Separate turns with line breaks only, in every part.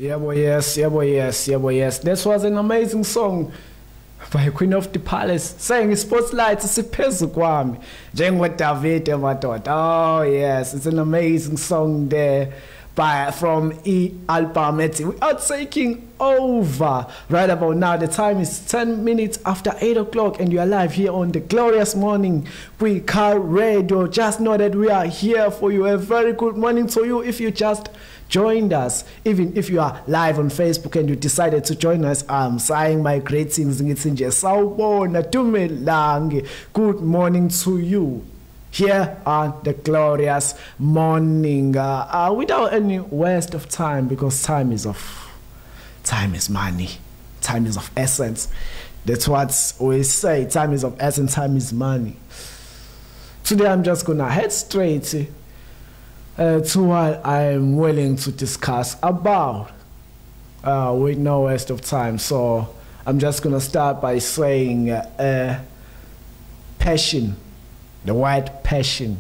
Yeah, boy, yes, yeah, boy, yes, yeah, boy, yes. This was an amazing song by Queen of the Palace saying Spotlight siphezu kwami njengo David madoda. Oh yes, it's an amazing song there from album. We are taking over right about now. The time is 10 minutes after 8 o'clock and you are live here on the glorious morning with Car Radio. Just know that we are here for you. A very good morning to you if you just joined us. Even if you are live on Facebook and you decided to join us, I'm saying my greetings. Good morning to you here on the glorious morning, without any waste of time, because time is money, time is of essence. That's what we say. Time is of essence, time is money. Today I'm just gonna head straight to what I'm willing to discuss about with no waste of time. So I'm just gonna start by saying passion. The word passion,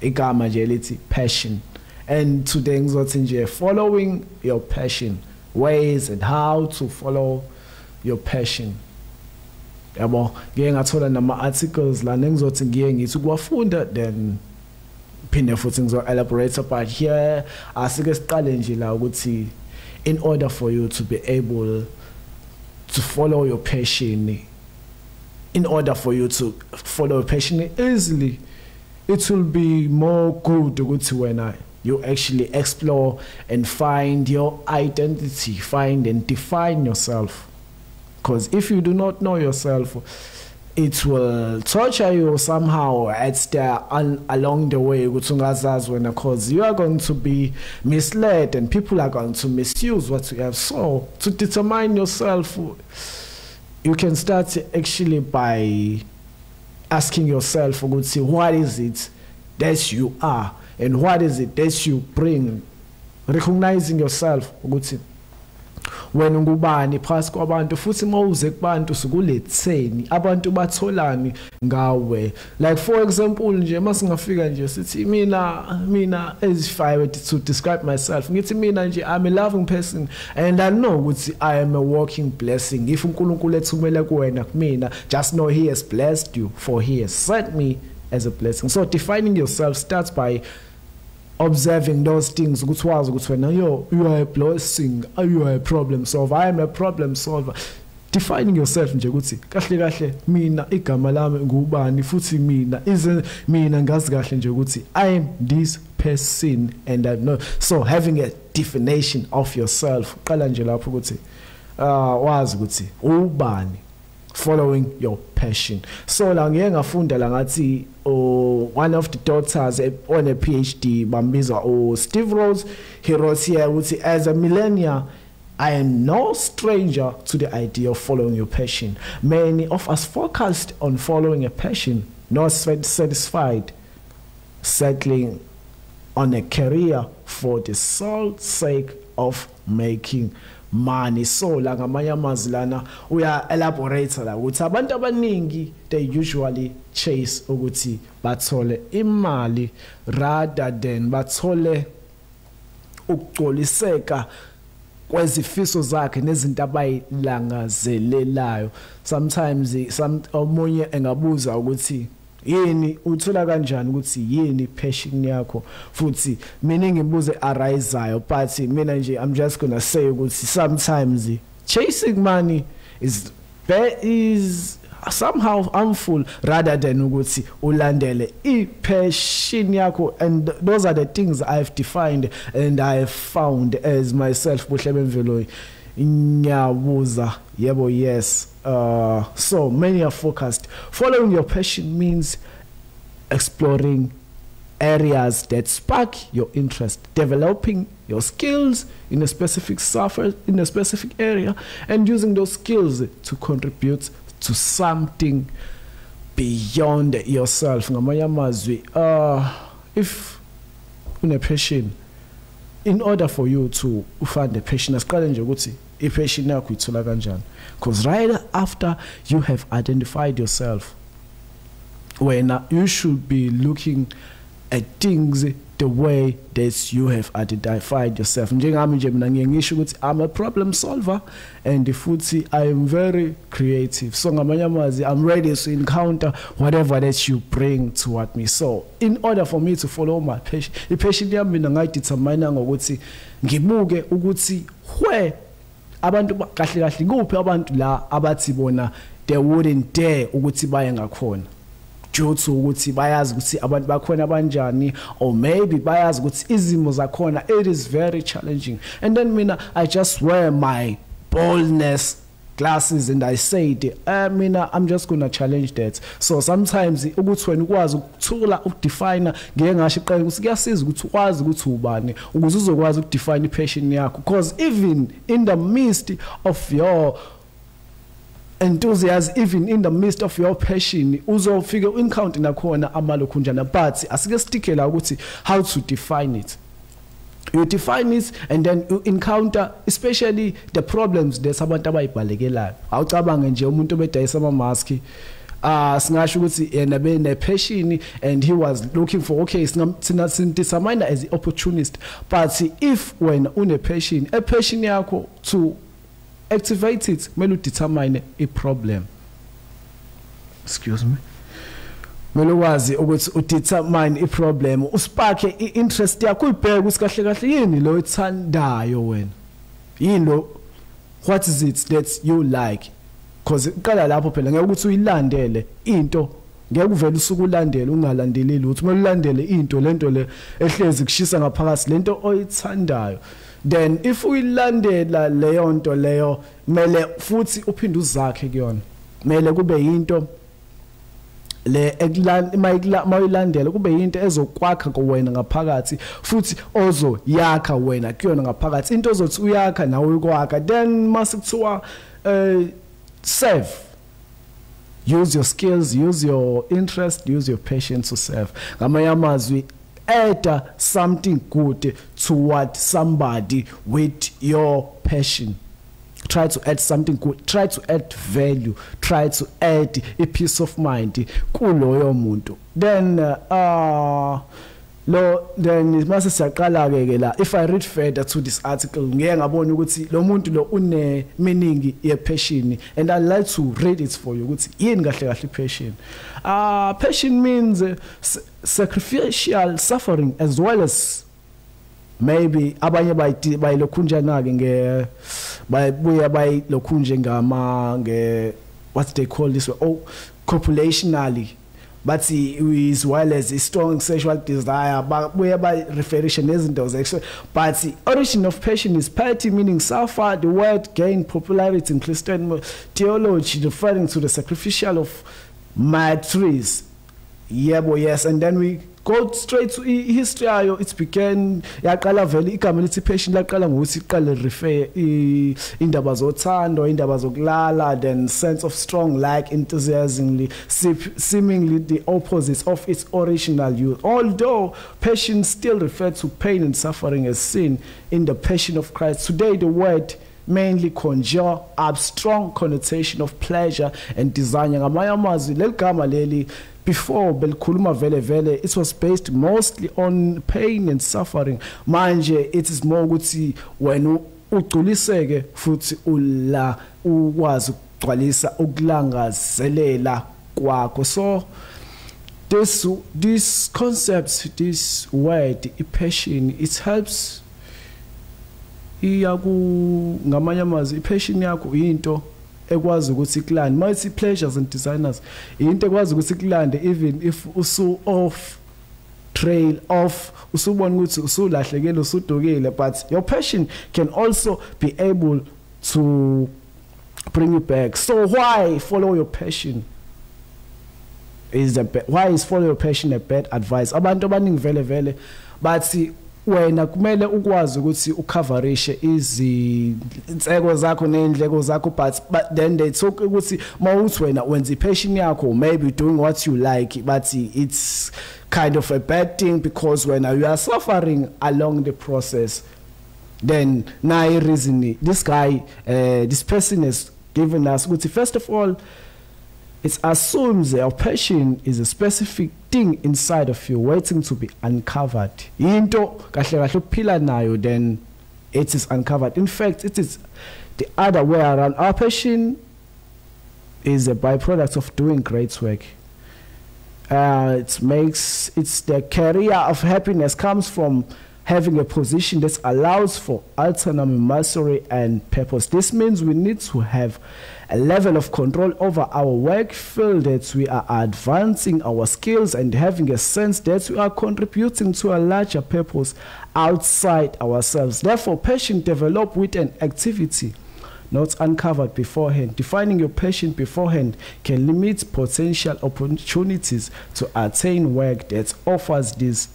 igama nje lithi passion. And today ngizothi nje following your passion, ways and how to follow your passion. Yabo, ngiye ngathola nama articles la ngizothi ngiye ngithi kuwafunda then phinde futhi ngizo elaborate about here. Asike siqale nje la ukuthi in order for you to be able to follow your passion, in order for you to follow a passion easily, it will be more good when you actually explore and find your identity, find and define yourself. Because if you do not know yourself, it will torture you somehow along the way, because you are going to be misled and people are going to misuse what you have. So to determine yourself, you can start actually by asking yourself, what is it that you are and what is it that you bring? Recognizing yourself, wena ngubani phakathi kwabantu futhi mawuze kubantu sukuletheni abantu batholani ngawe. Like for example nje masingafika nje sithi mina as if I were to describe myself ngithi mina nje I'm a loving person and I know ukuthi I am a walking blessing. If uNkulunkulu ethumele kuwena kumina, just know he has blessed you, for he has sent me as a blessing. So defining yourself starts by observing those things. You are a blessing, you are a problem solver, I am a problem solver. Defining yourself nje ukuthi kahle kahle mina igama lami ngubani futhi mina ngazi kahle nje ukuthi I am this person and I know. So having a definition of yourself, qala nje lapho ukuthi wazi ukuthi ubani, following your passion. So la ngiye ngafunda la ngathi one of the daughters on a PhD bambiza Steve Rose, he wrote here ukuthi as a millennial I am no stranger to the idea of following your passion. Many of us focused on following a passion, not satisfied, settling on a career for the sole sake of making money. So la ngamanye amazwi lana uya elaborate la ukuthi abantu abaningi they usually chase ukuthi bathole imali rather than bathole ukugcoliseka kwezifiso zakhe nezinto abayilangazelelayo. Sometimes omunye engabuza ukuthi yini uthola kanjani ukuthi yini passion yakho, futhi mina ngibuze ariseayo, but mina nje I'm just gonna say ukuthi sometimes chasing money is somehow harmful rather than ukuthi ulandele passion yakho. And those are the things I've defined and I've found as myself. Buhlebemvelo nyabuza yebo yes. So many are focused. Following your passion means exploring areas that spark your interest, developing your skills in a specific area, and using those skills to contribute to something beyond yourself. Ngamanye amazwi, if une passion, in order for you to find a passion, asiqale nje ukuthi i-passion yakho ithola kanjani. Because right after you have identified yourself, when you should be looking at things the way that you have identified yourself. Njengami nje mina ngisho ukuthi I'm a problem solver and futhi I am very creative. So ngamanye amazwi I'm ready to encounter whatever that you bring toward me. So in order for me to follow my passion, i-passion yami mina ngayidetermine ngokuthi ngibuke ukuthi where abantu kahle kahle kuphi abantu la abathi bona they wouldn't dare ukuthi baye ngakhona. Due to ukuthi bayazi ukuthi abantu bakhona abanjani, or maybe bayazi ukuthi izimo zakhona, it is very challenging. And then mina I just wear my boldness glasses and I said mina I'm just gonna challenge that. So sometimes ukuthi wena ukwazi ukuthula ukudefine ngeke ngasho iqala ukuthi kuyasiza ukuthi ukwazi ukuthi ubani ukuze uzokwazi ukudefine i-passion yakho, because even in the midst of your enthusiasm, even in the midst of your passion, uzofika encounter nakhona amalokhunjana, but asike stick la ukuthi how to define it. You define it and then you encounter especially the problems that abantu abayibalekelayo. Awucabange nje umuntu obedayisa ama mask singasho ukuthi yena bene passion and he was looking for, okay, sindisamina as an opportunist, but if when une passion, a passion yakho to activate it, mele determine a problem. Excuse me. Mele wazi ukuthi udetermine a problem, uspark i-interest yakho, uyibheke ukuthi kahle kahle yini lo ethandayo wena. Yini lo, what is it that you like? Because qala lapho phela ngeke ukuthi uyilandele into, ngeke uvele usukulandela ungalandeleli ukuthi mele ulandele into lento le ehlezi kushisa ngaphakathi lento oyithandayo. Then if uyilandela leyo nto leyo mele futhi uphinde uzakhe kuyona, mele kube into le mayilandela kube into ezokwakha kuwena ngaphakathi futhi ozoyakha wena kuyona ngaphakathi, into ozothi uyakha nawe ukwakha. Then masikuthiwa serve, use your skills, use your interest, use your passion to serve. Ngamanye amazwi add something good toward somebody with your passion. Try to add something good, try to add value, try to add a peace of mind kuloyo muntu. Then then mase siyaqala ke la, if I read further to this article ngeke ngabona ukuthi lo muntu lo une meaning ye passion, and I like to read it for you ukuthi yini kahle kahle passion. Passion means sacrificial suffering, as well as maybe abanye bayilokhunjana ke nge bayibuya bayilokhunje ngama nge what they call this, copulationally, but as well as a strong sexual desire, but whereby referration nezinto sexual. But the origin of passion is piety, meaning suffer. The word gained popularity in Christian theology, referring to the sacrificial of martyrs. Yeah, boy, yes. And then we go straight to history. It began yaqala vele igama lithi passion laqala ngokuthi iqale refer indaba zothando, indaba zokulala, then sense of strong like enthusiasmly, seemingly the opposite of its original use. Although passion still referred to pain and suffering as sin in the Passion of Christ, today the word mainly conjure up strong connotation of pleasure and desire. Ngamanye amazwi leligama leli before belikhuluma vele vele, it was based mostly on pain and suffering. Manje it is more ukuthi wena ugculiseke futhi ula ukwazi ukugcwalisa ukulangazelela kwakho. So this concept, this word, passion, it helps iyaku ngamanye amazwi passion yakho into ekwazi ukuthi ikulande, multi pleasures and designers into ekwazi ukuthi ikulande even if usu off trail off, usubona ukuthi usulahlekile usudukile, but your passion can also be able to bring you back. So why follow your passion? Why is follow your passion a bad advice? Abantu abaningi vele vele bathi wena kumele ukwazi ukuthi ucoverishe izinhleko zakho neindleko zakho, but then they talk ukuthi mawuthi wena wenza passion yakho, maybe doing what you like, but it's kind of a bad thing because when you are suffering along the process. Then now reason this guy this person has given us ukuthi first of all it assumes your passion is a specific thing inside of you waiting to be uncovered. Into kahle kahle uphila nayo, then it is uncovered. In fact, it is the other way around. Our passion is a byproduct of doing great work. It's the career of happiness comes from having a position that allows for autonomy, mastery, and purpose. This means we need to have a level of control over our work, feel that we are advancing our skills, and having a sense that we are contributing to a larger purpose outside ourselves. Therefore, passion develops with an activity not uncovered beforehand. Defining your passion beforehand can limit potential opportunities to attain work that offers these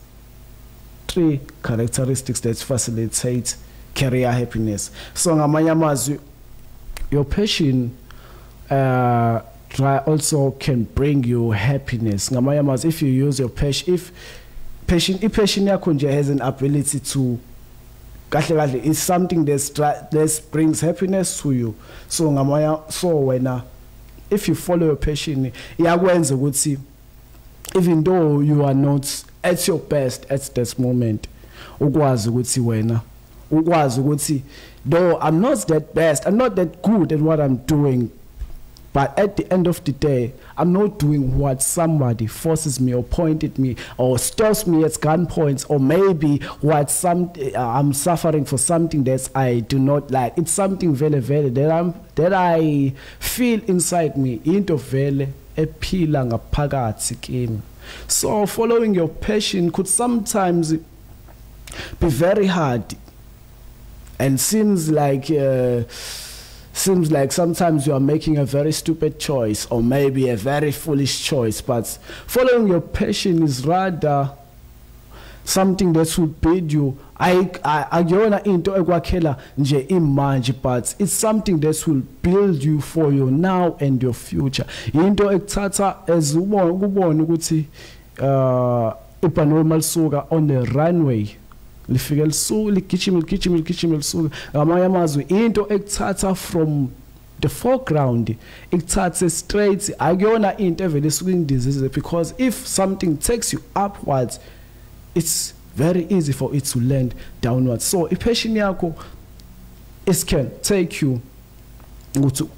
3 characteristics that facilitate career happiness. So ngamanye amazwi, your passion also can bring you happiness. Ngamanye amazwi, if you use your passion, if passion yakho nje has an ability to it's something that brings happiness to you. So when if you follow your passion, iyakwenza ukuthi even though you are not at your best at this moment, ukwazi ukuthi though I'm not that best, I'm not that good at what I'm doing, but at the end of the day, I'm not doing what somebody forces me or pointed me or stops me at gunpoint, or maybe I'm suffering for something that I do not like. It's something very, very that I feel inside me. Into vele ephila ngaphakathi kimi. So following your passion could sometimes be very hard, and seems like sometimes you are making a very stupid choice or maybe a very foolish choice, but following your passion is rather something that will build you. Akuyona into ekwakhela nje imanje, but it's something that will build you for your now and your future. Into ekuthatha as ukubona ukuthi ibhanoyi malisuka on the runway lifike lisuka ligijima lisuka, ngamanye amazwi into ekuthatha from the foreground ikuthathe straight, akuyona into evele isuka indizizwe, because if something takes you upwards, it's very easy for it to land downwards. So passion yakho, it can take you to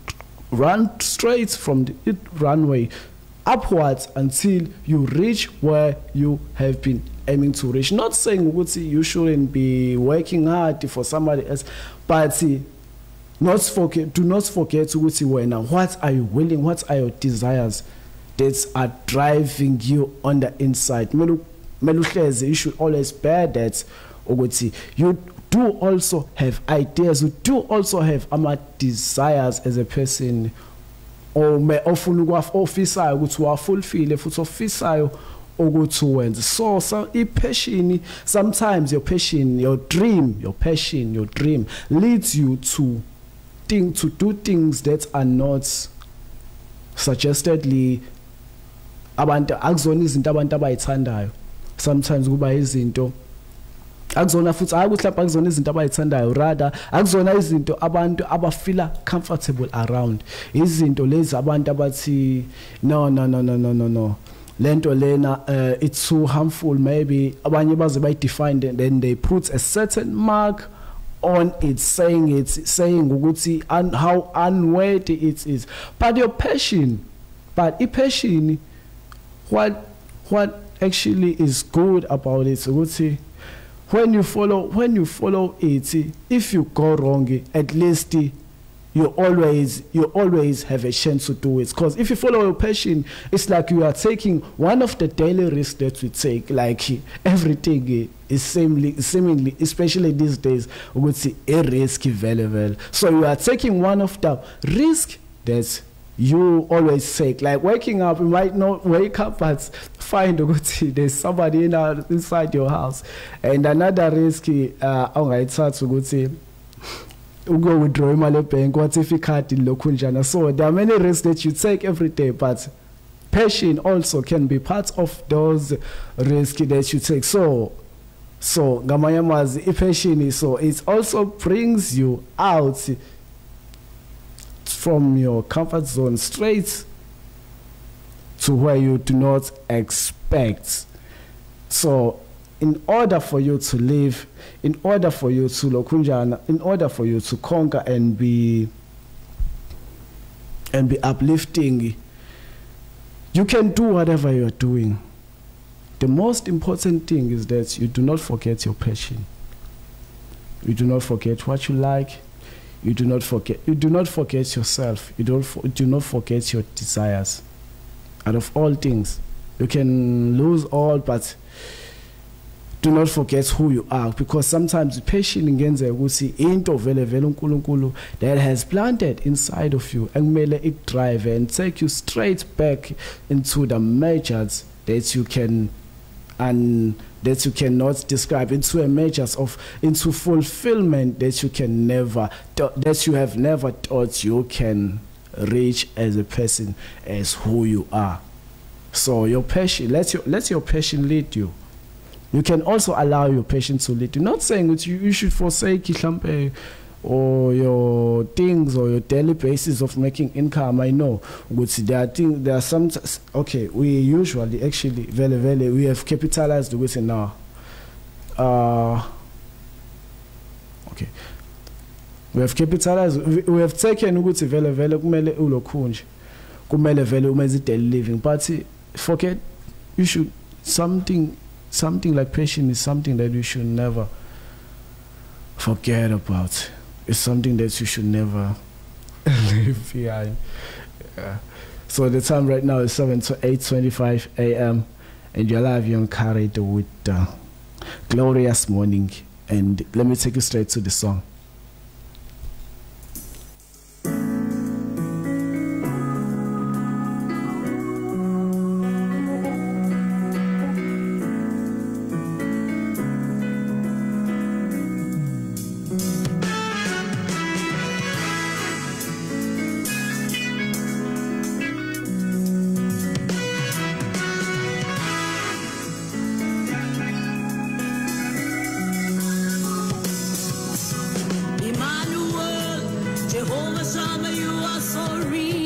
run straight from the runway upwards until you reach where you have been aiming to reach. Not saying you shouldn't be working hard for somebody else, but do not forget what are you willing, what are your desires that are driving you on the inside. You should always bear that you do also have ideas, you do also have desires as a person, or ofuna ukwafisayo ukuthi wafulfill futhi ofisayo ukuthi wenze. So passion, sometimes your dream leads you to do things that are not suggestedly abantu akuzona izinto abantu abayithandayo. Sometimes kuba izinto akuzona futhi akuhlapha akuzona izinto abayithandayo, rather akuzona izinto abantu abafila comfortable around. Izinto lezi abantu abathi no lento lena it's too harmful, maybe abanye baze bayidefine, then they put a certain mark on it, saying ukuthi how unworthy it is. But your passion, what actually is good about it, ukuthi when you follow it, if you go wrong, at least you always have a chance to do it. Because if you follow your passion, it's like you are taking one of the daily risks that we take. Like everything is seemingly, especially these days, we would see a risk available. So you are taking one of the risks that you always take. Like waking up, you might not wake up but find there's somebody inside your house. And another risk ugo withdraw imali ebank, what if ikhadi lokhu njana. So there are many risks that you take every day, but passion also can be part of those risks that you take. So ngamanye amazwi passion, so it also brings you out from your comfort zone straight to where you do not expect. So in order for you to live, in order for you to lokunjana, in order for you to conquer and be uplifting, you can do whatever you are doing. The most important thing is that you do not forget your passion. You do not forget what you like. You do not forget yourself. You do not forget your desires. Out of all things, you can lose all, but do not forget who you are, because sometimes passion ingenza ukuthi into vele uNkulunkulu that has planted inside of you angmele it drive and take you straight back into the measures that you can and that you cannot describe, into a measures of into fulfillment that you have never thought you can reach as a person, as who you are. So your passion, let your passion lead you. You can also allow your passion to lead you. Not saying that you should forsake or your things or your daily basis of making income. I know there are some, okay, we usually actually we have capitalized with it now. Okay, we have capitalized, we have taken ukuthi vele kumele ulokhunje, kumele vele umenze daily living, but forget, you should something like passion is something that you should never forget about. It's something that you should never leave behind. Yeah. So the time right now is 8:25 a.m. and you're live, you're carried with glorious morning. And let me take you straight to the song.
Jehovah Shammah, you are so real.